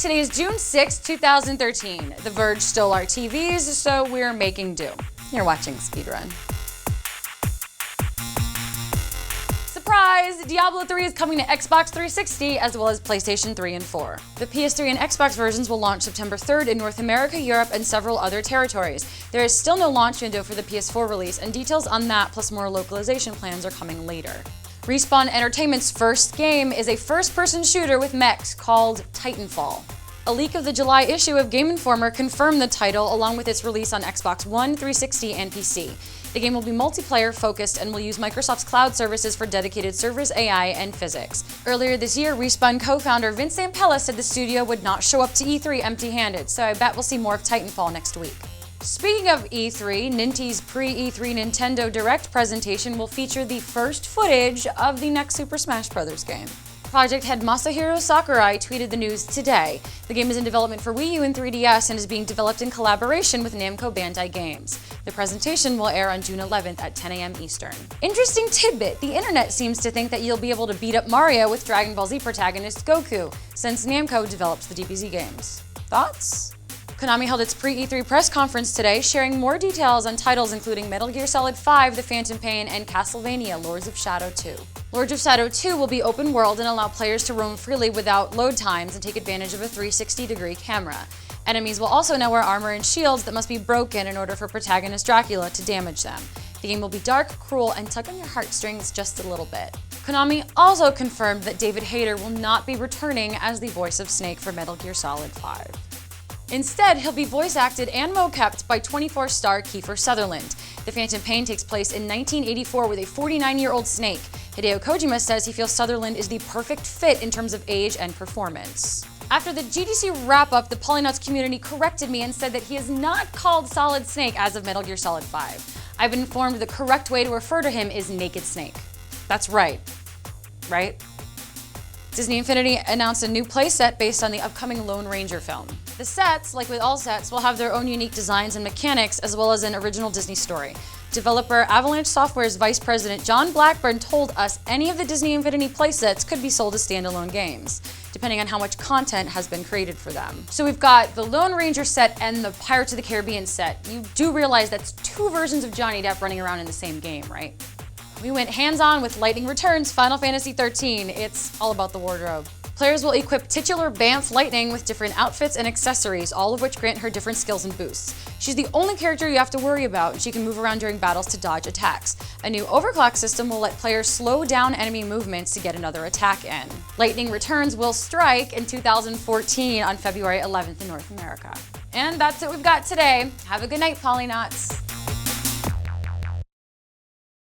Today is June 6, 2013. The Verge stole our TVs, so we're making do. You're watching Speedrun. Surprise! Diablo III is coming to Xbox 360 as well as PlayStation 3 and 4. The PS3 and Xbox versions will launch September 3rd in North America, Europe, and several other territories. There is still no launch window for the PS4 release, and details on that plus more localization plans are coming later. Respawn Entertainment's first game is a first-person shooter with mechs called Titanfall. A leak of the July issue of Game Informer confirmed the title along with its release on Xbox One, 360, and PC. The game will be multiplayer focused and will use Microsoft's cloud services for dedicated servers, AI, and physics. Earlier this year, Respawn co-founder Vince Zampella said the studio would not show up to E3 empty-handed, so I bet we'll see more of Titanfall next week. Speaking of E3, Ninty's pre-E3 Nintendo Direct presentation will feature the first footage of the next Super Smash Bros. Game. Project head Masahiro Sakurai tweeted the news today. The game is in development for Wii U and 3DS and is being developed in collaboration with Namco Bandai Games. The presentation will air on June 11th at 10 a.m. Eastern. Interesting tidbit, the internet seems to think that you'll be able to beat up Mario with Dragon Ball Z protagonist Goku, since Namco develops the DBZ games. Thoughts? Konami held its pre-E3 press conference today, sharing more details on titles including Metal Gear Solid 5, The Phantom Pain, and Castlevania Lords of Shadow 2. Lords of Shadow 2 will be open world and allow players to roam freely without load times and take advantage of a 360-degree camera. Enemies will also now wear armor and shields that must be broken in order for protagonist Dracula to damage them. The game will be dark, cruel, and tug on your heartstrings just a little bit. Konami also confirmed that David Hayter will not be returning as the voice of Snake for Metal Gear Solid 5. Instead, he'll be voice acted and mocapped by 24-star Keifer Sutherland. The Phantom Pain takes place in 1984 with a 49-year-old Snake. Hideo Kojima says he feels Sutherland is the perfect fit in terms of age and performance. After the GDC wrap-up, the Polynauts community corrected me and said that he is not called Solid Snake as of Metal Gear Solid 5. I've been informed the correct way to refer to him is Naked Snake. That's right. Right? Disney Infinity announced a new playset based on the upcoming Lone Ranger film. The sets, like with all sets, will have their own unique designs and mechanics as well as an original Disney story. Developer Avalanche Software's Vice President John Blackburn told us any of the Disney Infinity playsets could be sold as standalone games, depending on how much content has been created for them. So we've got the Lone Ranger set and the Pirates of the Caribbean set. You do realize that's two versions of Johnny Depp running around in the same game, right? We went hands-on with Lightning Returns Final Fantasy XIII. It's all about the wardrobe. Players will equip titular Banff Lightning with different outfits and accessories, all of which grant her different skills and boosts. She's the only character you have to worry about, and she can move around during battles to dodge attacks. A new overclock system will let players slow down enemy movements to get another attack in. Lightning Returns will strike in 2014 on February 11th in North America. And that's what we've got today. Have a good night, Polynauts.